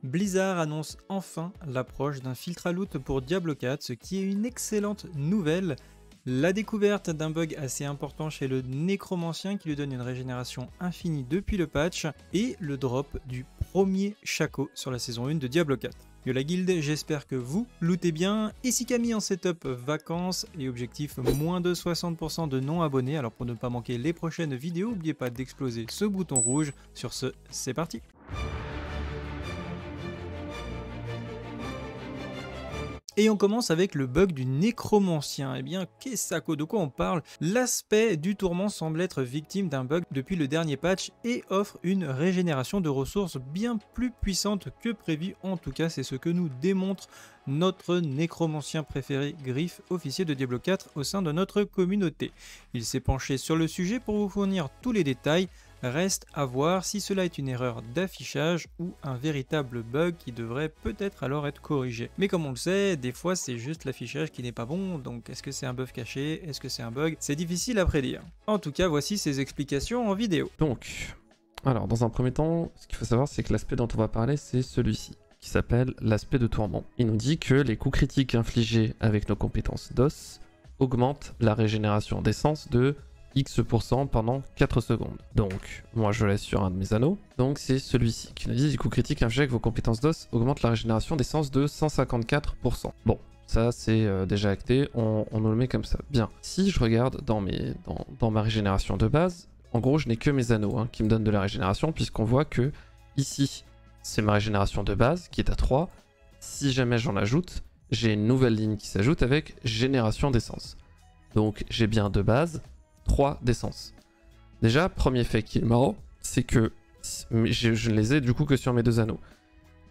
Blizzard annonce enfin l'approche d'un filtre à loot pour Diablo 4, ce qui est une excellente nouvelle. La découverte d'un bug assez important chez le nécromancien qui lui donne une régénération infinie depuis le patch, et le drop du premier Shaco sur la saison 1 de Diablo 4. Yo la guilde, j'espère que vous lootez bien. Ici Camille en setup vacances et objectif moins de 60% de non abonnés. Alors pour ne pas manquer les prochaines vidéos, n'oubliez pas d'exploser ce bouton rouge. Sur ce, c'est parti. Et on commence avec le bug du nécromancien. Eh bien, qu'est-ce ça, de quoi on parle? L'aspect du tourment semble être victime d'un bug depuis le dernier patch et offre une régénération de ressources bien plus puissante que prévu. En tout cas, c'est ce que nous démontre notre nécromancien préféré, Griff, officier de Diablo 4 au sein de notre communauté. Il s'est penché sur le sujet pour vous fournir tous les détails. Reste à voir si cela est une erreur d'affichage ou un véritable bug qui devrait peut-être alors être corrigé. Mais comme on le sait, des fois c'est juste l'affichage qui n'est pas bon, donc est-ce que c'est un bug caché, est-ce que c'est un bug? C'est difficile à prédire. En tout cas, voici ces explications en vidéo. Donc, alors dans un premier temps, ce qu'il faut savoir c'est que l'aspect dont on va parler c'est celui-ci, qui s'appelle l'aspect de tourment. Il nous dit que les coups critiques infligés avec nos compétences DOS augmentent la régénération d'essence de X% pendant 4 secondes. Donc, moi je laisse sur un de mes anneaux. Donc c'est celui-ci qui nous dit les coups critiques infligés avec vos compétences DOS augmentent la régénération d'essence de 154%. Bon, ça c'est déjà acté, on nous le met comme ça. Bien, si je regarde dans ma régénération de base, en gros je n'ai que mes anneaux qui me donnent de la régénération, puisqu'on voit que ici c'est ma régénération de base qui est à 3. Si jamais j'en ajoute, j'ai une nouvelle ligne qui s'ajoute avec génération d'essence. Donc j'ai bien de base 3 d'essence. Déjà, premier fait qui est marrant, c'est que je ne les ai du coup que sur mes deux anneaux.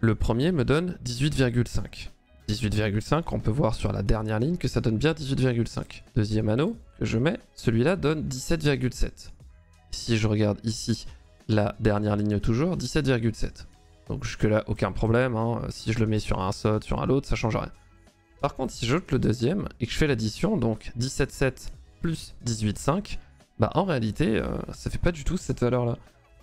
Le premier me donne 18,5. 18,5, on peut voir sur la dernière ligne que ça donne bien 18,5. Deuxième anneau que je mets, celui-là donne 17,7. Si je regarde ici, la dernière ligne toujours, 17,7. Donc jusque là, aucun problème, si je le mets sur un SOT, sur un l'autre, ça change rien. Par contre, si j'ajoute le deuxième et que je fais l'addition, donc 17,7 plus 18,5, bah en réalité, ça fait pas du tout cette valeur-là.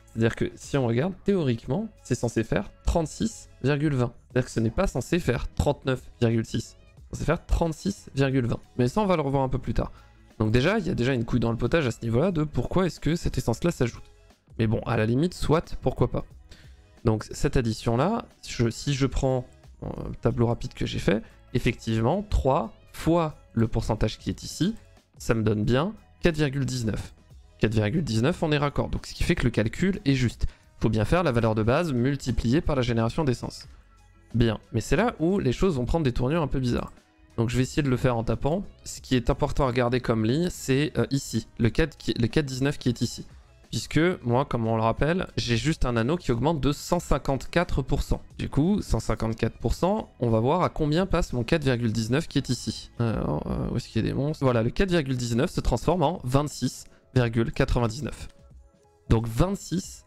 C'est-à-dire que si on regarde, théoriquement, c'est censé faire 36,20. C'est-à-dire que ce n'est pas censé faire 39,6. C'est censé faire 36,20. Mais ça, on va le revoir un peu plus tard. Donc déjà, il y a déjà une couille dans le potage à ce niveau-là de pourquoi est-ce que cette essence-là s'ajoute. Mais bon, à la limite, soit, pourquoi pas. Donc cette addition-là, si je prends le tableau rapide que j'ai fait, effectivement, 3 fois le pourcentage qui est ici, ça me donne bien 4,19. 4,19, on est raccord. Donc ce qui fait que le calcul est juste. Il faut bien faire la valeur de base multipliée par la génération d'essence. Bien, mais c'est là où les choses vont prendre des tournures un peu bizarres. Donc je vais essayer de le faire en tapant. Ce qui est important à regarder comme ligne, c'est ici, le 4,19 qui est ici. Puisque moi, comme on le rappelle, j'ai juste un anneau qui augmente de 154%. Du coup, 154%, on va voir à combien passe mon 4,19 qui est ici. Alors, où est-ce qu'il y a des monstres? Voilà, le 4,19 se transforme en 26,99. Donc 26,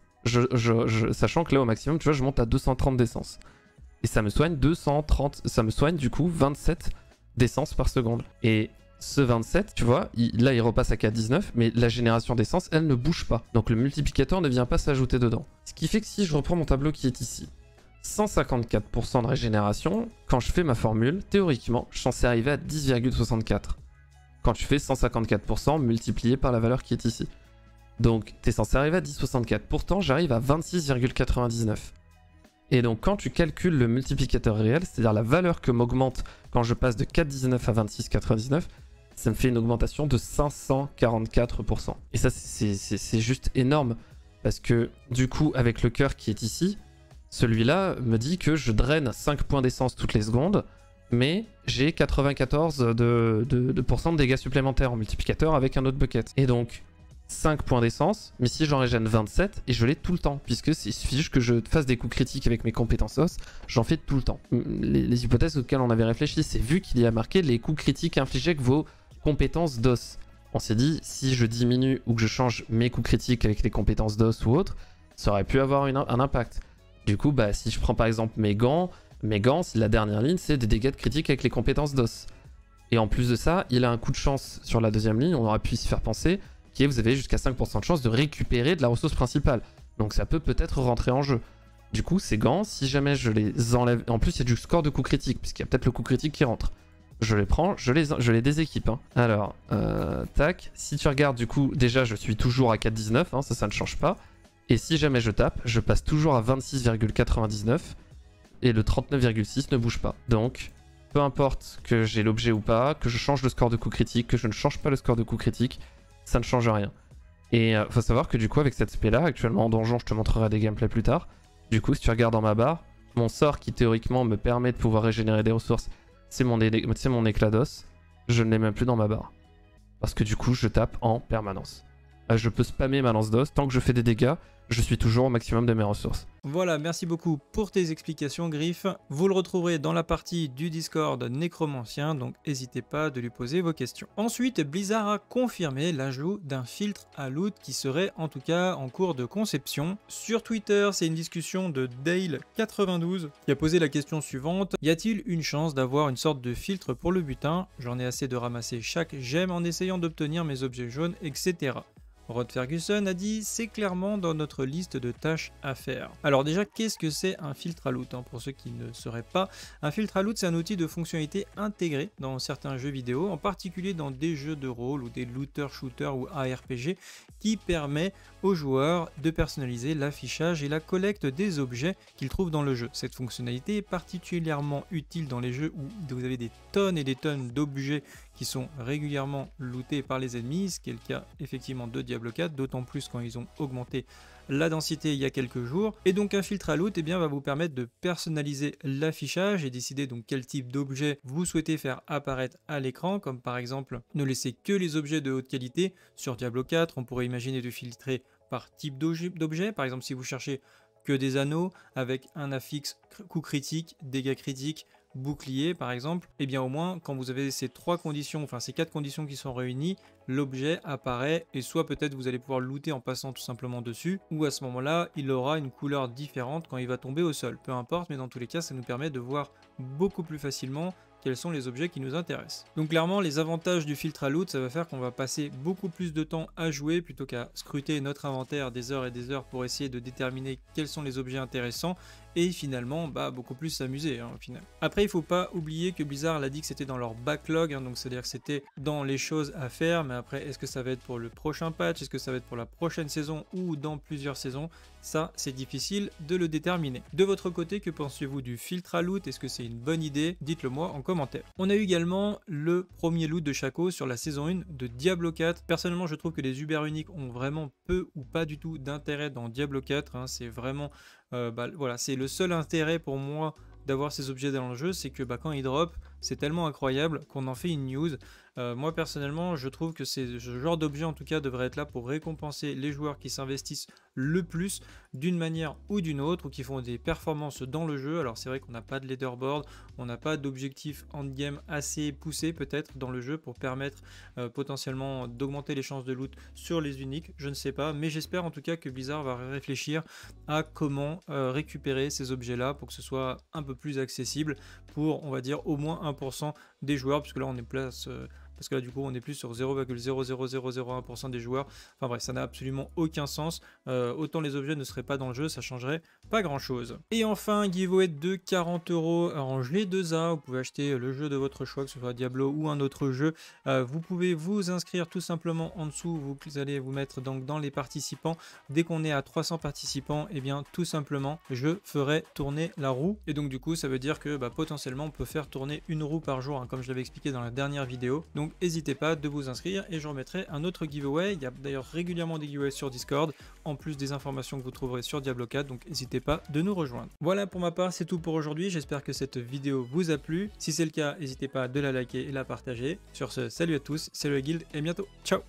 sachant que là au maximum, tu vois, je monte à 230 d'essence. Et ça me soigne 230, ça me soigne du coup 27 d'essence par seconde. Et ce 27, tu vois, là il repasse à 4,19, mais la génération d'essence, elle ne bouge pas. Donc le multiplicateur ne vient pas s'ajouter dedans. Ce qui fait que si je reprends mon tableau qui est ici, 154% de régénération, quand je fais ma formule, théoriquement, je suis censé arriver à 10,64. Quand tu fais 154% multiplié par la valeur qui est ici. Donc tu es censé arriver à 10,64. Pourtant, j'arrive à 26,99. Et donc quand tu calcules le multiplicateur réel, c'est-à-dire la valeur que m'augmente quand je passe de 4,19 à 26,99, ça me fait une augmentation de 544%. Et ça, c'est juste énorme. Parce que du coup, avec le cœur qui est ici, celui-là me dit que je draine 5 points d'essence toutes les secondes, mais j'ai 94% de dégâts supplémentaires en multiplicateur avec un autre bucket. Et donc, 5 points d'essence, mais si j'en régène 27, et je l'ai tout le temps, puisque il suffit juste que je fasse des coups critiques avec mes compétences os, j'en fais tout le temps. Les hypothèses auxquelles on avait réfléchi, c'est vu qu'il y a marqué les coups critiques infligés avec vos compétences d'os. On s'est dit, si je diminue ou que je change mes coups critiques avec les compétences d'os ou autres, ça aurait pu avoir un impact. Du coup, bah, si je prends par exemple mes gants, si la dernière ligne, c'est des dégâts de critique avec les compétences d'os. Et en plus de ça, il a un coup de chance sur la deuxième ligne, on aurait pu s'y faire penser, qui est vous avez jusqu'à 5% de chance de récupérer de la ressource principale. Donc ça peut peut-être rentrer en jeu. Du coup, ces gants, si jamais je les enlève... En plus, il y a du score de coup critique, puisqu'il y a peut-être le coup critique qui rentre. Je les prends, je les déséquipe. Hein. Alors, tac. Si tu regardes, du coup, déjà, je suis toujours à 4,19. Hein, ça ne change pas. Et si jamais je tape, je passe toujours à 26,99. Et le 39,6 ne bouge pas. Donc, peu importe que j'ai l'objet ou pas, que je change le score de coup critique, que je ne change pas le score de coup critique, ça ne change rien. Et faut savoir que du coup, avec cette spé là, actuellement en donjon, je te montrerai des gameplays plus tard. Du coup, si tu regardes dans ma barre, mon sort qui théoriquement me permet de pouvoir régénérer des ressources, c'est mon éclat d'os. Je ne l'ai même plus dans ma barre. Parce que du coup, je tape en permanence. Je peux spammer ma lance d'os. Tant que je fais des dégâts, je suis toujours au maximum de mes ressources. Voilà, merci beaucoup pour tes explications, Griff. Vous le retrouverez dans la partie du Discord Nécromancien, donc n'hésitez pas de lui poser vos questions. Ensuite, Blizzard a confirmé l'ajout d'un filtre à loot qui serait en tout cas en cours de conception. Sur Twitter, c'est une discussion de Dale92 qui a posé la question suivante. Y a-t-il une chance d'avoir une sorte de filtre pour le butin? J'en ai assez de ramasser chaque gemme en essayant d'obtenir mes objets jaunes, etc. Rod Ferguson a dit « C'est clairement dans notre liste de tâches à faire ». Alors déjà, qu'est-ce que c'est un filtre à loot, hein, pour ceux qui ne sauraient pas, un filtre à loot, c'est un outil de fonctionnalité intégré dans certains jeux vidéo, en particulier dans des jeux de rôle ou des looter-shooter ou ARPG, qui permet aux joueurs de personnaliser l'affichage et la collecte des objets qu'ils trouvent dans le jeu. Cette fonctionnalité est particulièrement utile dans les jeux où vous avez des tonnes et des tonnes d'objets qui sont régulièrement lootés par les ennemis, ce qui est le cas effectivement de Diablo 4, d'autant plus quand ils ont augmenté la densité il y a quelques jours. Et donc un filtre à loot va vous permettre de personnaliser l'affichage et décider donc quel type d'objet vous souhaitez faire apparaître à l'écran, comme par exemple ne laisser que les objets de haute qualité. Sur Diablo 4, on pourrait imaginer de filtrer par type d'objet, par exemple si vous cherchez que des anneaux avec un affixe coup critique, dégâts critiques, bouclier par exemple, et bien au moins quand vous avez ces trois conditions, enfin ces quatre conditions qui sont réunies, l'objet apparaît et soit peut-être vous allez pouvoir looter en passant tout simplement dessus, ou à ce moment-là il aura une couleur différente quand il va tomber au sol, peu importe, mais dans tous les cas ça nous permet de voir beaucoup plus facilement quels sont les objets qui nous intéressent. Donc clairement les avantages du filtre à loot, ça va faire qu'on va passer beaucoup plus de temps à jouer plutôt qu'à scruter notre inventaire des heures et des heures pour essayer de déterminer quels sont les objets intéressants et finalement beaucoup plus s'amuser au final. Après il faut pas oublier que Blizzard l'a dit que c'était dans leur backlog, donc c'est à dire que c'était dans les choses à faire, mais après est-ce que ça va être pour le prochain patch, est-ce que ça va être pour la prochaine saison ou dans plusieurs saisons, ça c'est difficile de le déterminer. De votre côté, que pensez-vous du filtre à loot? Est-ce que c'est une bonne idée? Dites-le moi en commentaire. On a eu également le premier loot de Shaco sur la saison 1 de Diablo 4. Personnellement je trouve que les Uber uniques ont vraiment peu ou pas du tout d'intérêt dans Diablo 4, c'est vraiment voilà, c'est le seul intérêt pour moi d'avoir ces objets dans le jeu, c'est que quand ils drop, c'est tellement incroyable qu'on en fait une news. Moi personnellement, je trouve que ce genre d'objet en tout cas devrait être là pour récompenser les joueurs qui s'investissent le plus d'une manière ou d'une autre, ou qui font des performances dans le jeu. Alors c'est vrai qu'on n'a pas de leaderboard, on n'a pas d'objectif endgame assez poussé peut-être dans le jeu pour permettre potentiellement d'augmenter les chances de loot sur les uniques, je ne sais pas, mais j'espère en tout cas que Blizzard va réfléchir à comment récupérer ces objets là pour que ce soit un peu plus accessible pour, on va dire, au moins 1% des joueurs, puisque là on est place parce que là du coup on est plus sur 0,00001% des joueurs. Enfin bref, ça n'a absolument aucun sens. Autant les objets ne seraient pas dans le jeu, ça changerait pas grand chose. Et enfin, un giveaway de 40 € en G2A. Vous pouvez acheter le jeu de votre choix, que ce soit Diablo ou un autre jeu. Vous pouvez vous inscrire tout simplement en dessous. Vous allez vous mettre donc dans les participants. Dès qu'on est à 300 participants, et bien tout simplement je ferai tourner la roue. Et donc du coup ça veut dire que potentiellement on peut faire tourner une roue par jour, comme je l'avais expliqué dans la dernière vidéo. Donc n'hésitez pas de vous inscrire et je remettrai un autre giveaway. Il y a d'ailleurs régulièrement des giveaways sur Discord, en plus des informations que vous trouverez sur Diablo 4, donc n'hésitez pas de nous rejoindre. Voilà, pour ma part c'est tout pour aujourd'hui, j'espère que cette vidéo vous a plu. Si c'est le cas, n'hésitez pas de la liker et la partager. Sur ce, salut à tous, salut la guilde et à bientôt, ciao.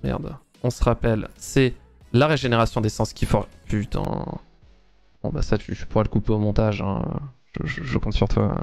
Merde, on se rappelle, c'est la régénération d'essence qui faut... Putain... Bon ça tu pourras le couper au montage, je compte sur toi.